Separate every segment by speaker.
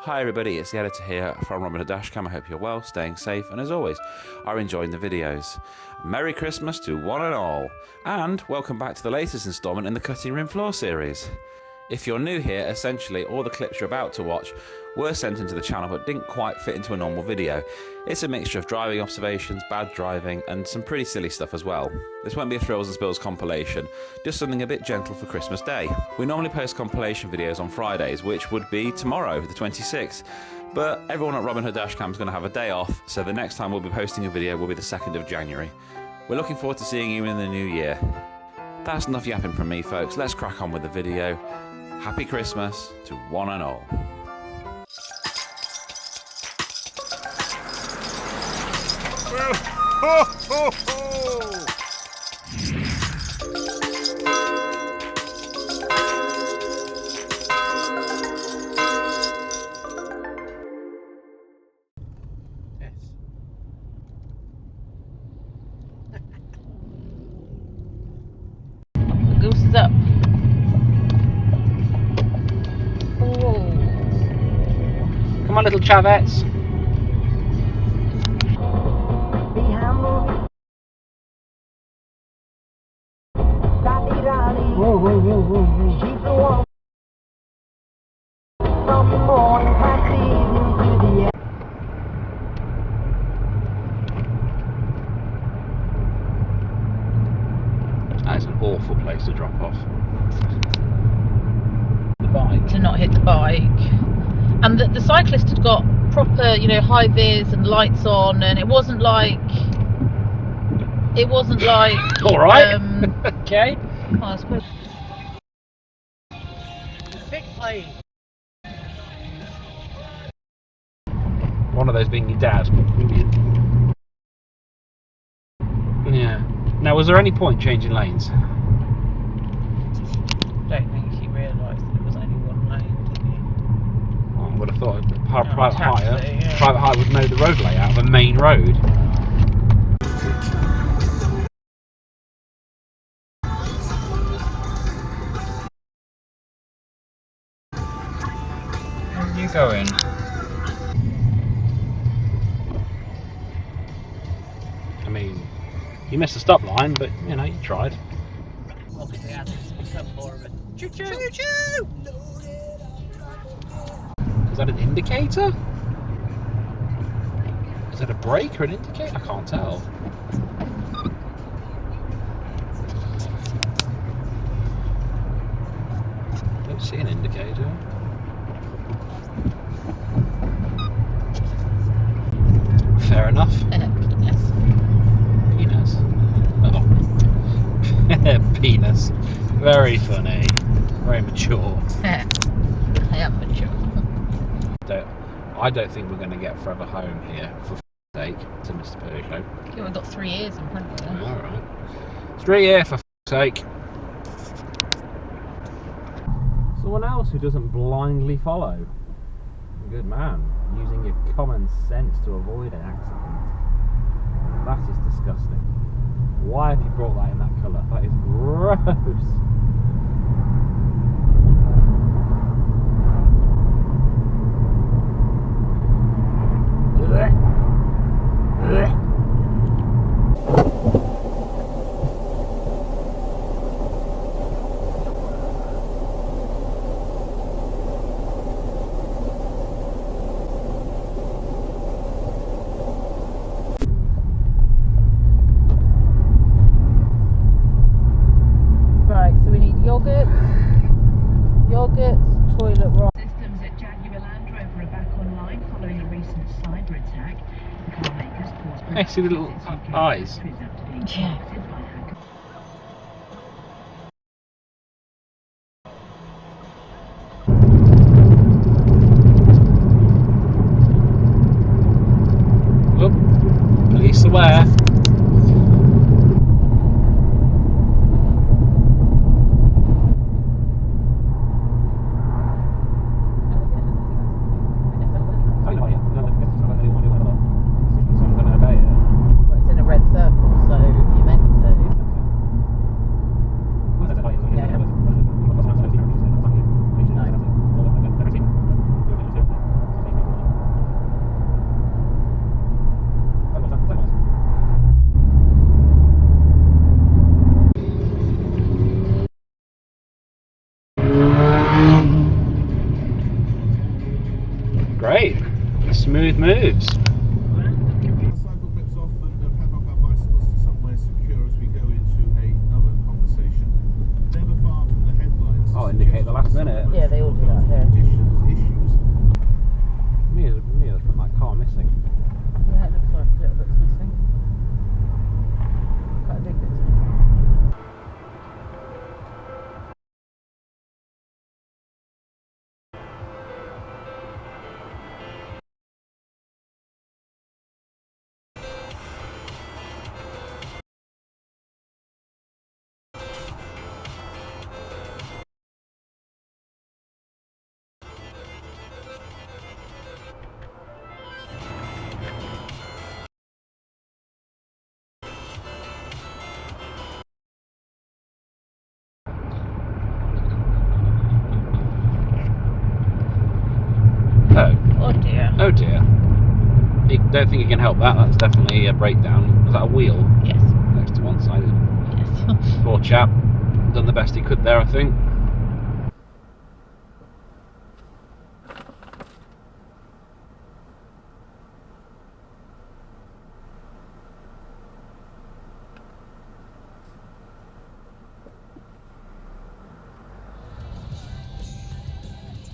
Speaker 1: Hi everybody, it's the editor here from robinhooddashcam. I hope you're well, staying safe, and as always, are enjoying the videos. Merry Christmas to one and all, and welcome back to the latest instalment in the Cutting Room Floor series. If you're new here, essentially all the clips you're about to watch were sent into the channel but didn't quite fit into a normal video. It's a mixture of driving observations, bad driving, and some pretty silly stuff as well. This won't be a Thrills and Spills compilation, just something a bit gentle for Christmas Day. We normally post compilation videos on Fridays, which would be tomorrow, the 26th. But everyone at Robin Hood Dashcam is going to have a day off, so the next time we'll be posting a video will be the 2nd of January. We're looking forward to seeing you in the new year. That's enough yapping from me, folks. Let's crack on with the video. Happy Christmas to one and all.
Speaker 2: Ho, ho, ho! Yes.
Speaker 3: The goose is up. Oh.
Speaker 2: Come on, little Chavets. That's an awful place to drop off. The bike.
Speaker 3: To not hit the bike. And the cyclist had got proper, you know, high vis and lights on, and it wasn't like
Speaker 2: All right. Okay.
Speaker 3: Oh, I suppose.
Speaker 2: Big plane. One of those being your dad. Yeah. Now, was there any point changing lanes?
Speaker 3: I don't think he realised that it was only one lane, did he?
Speaker 2: Well, I would have thought
Speaker 3: No,
Speaker 2: private hire.
Speaker 3: taxi, yeah.
Speaker 2: Private hire would know the road layout of a main road. Where are you going? I mean, you missed the stop line, but you know, you tried.
Speaker 3: Obviously, I think it's become more of a choo-choo.
Speaker 2: Choo-choo! Is that an indicator? Is that a brake or an indicator? I can't tell. Don't see an indicator. Fair enough.
Speaker 3: Yes.
Speaker 2: Penis. Oh. Penis. Very funny. Very mature.
Speaker 3: I am mature.
Speaker 2: I don't think we're going to get forever home here, for sake, to Mr. Peugeot.
Speaker 3: Yeah, we've got 3 years in front of us.
Speaker 2: Alright. 3 years, for sake. Someone else who doesn't blindly follow. Good man. Using your common sense to avoid an accident. That is disgusting. Why have you brought that in that colour? That is gross.
Speaker 3: Right, so we need yogurts, toilet roll. Systems at Jaguar Land Rover are back online following a recent cyber attack. The car makers paused.
Speaker 2: Hey, see the little eyes?
Speaker 3: Yeah.
Speaker 2: Oh, police aware.
Speaker 3: Well, it's in a red circle, so you meant to.
Speaker 2: Great. Smooth moves.
Speaker 4: Cycle clips off and padlock our bicycles to somewhere secure as we go into another conversation. Never far from the headlines.
Speaker 2: Oh, indicate the last minute.
Speaker 3: Yeah, they all do that here.
Speaker 4: Issues.
Speaker 2: Mia's from that car missing.
Speaker 3: Yeah, it looks like a little bit's missing. Quite a big bit's missing. Oh dear.
Speaker 2: Oh dear. You don't think you can help that? That's definitely a breakdown. Was that a wheel?
Speaker 3: Yes.
Speaker 2: Next to one side.
Speaker 3: Yes.
Speaker 2: Poor chap. Done the best he could there, I think.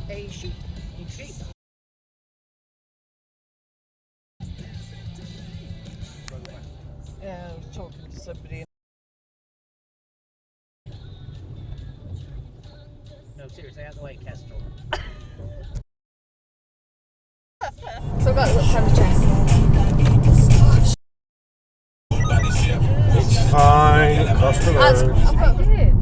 Speaker 3: A sheep. Sheep. Yeah, I was talking to somebody.
Speaker 5: No, seriously, out the way, Kestrel.
Speaker 3: So about what time to check?
Speaker 4: It's fine, customers.
Speaker 3: I did.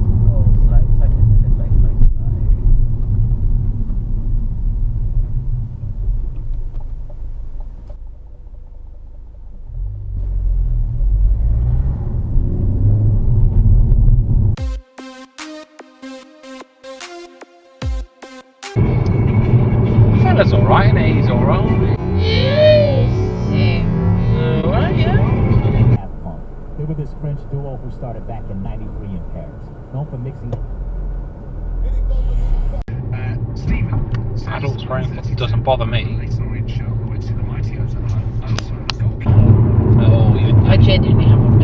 Speaker 2: Fella's alright, and he's alright.
Speaker 3: Alright, yeah.
Speaker 5: Daft Punk. They were this French duo who started back in '93 in Paris, known for mixing.
Speaker 2: Adults wearing it doesn't bother me. Oh,
Speaker 3: I genuinely have a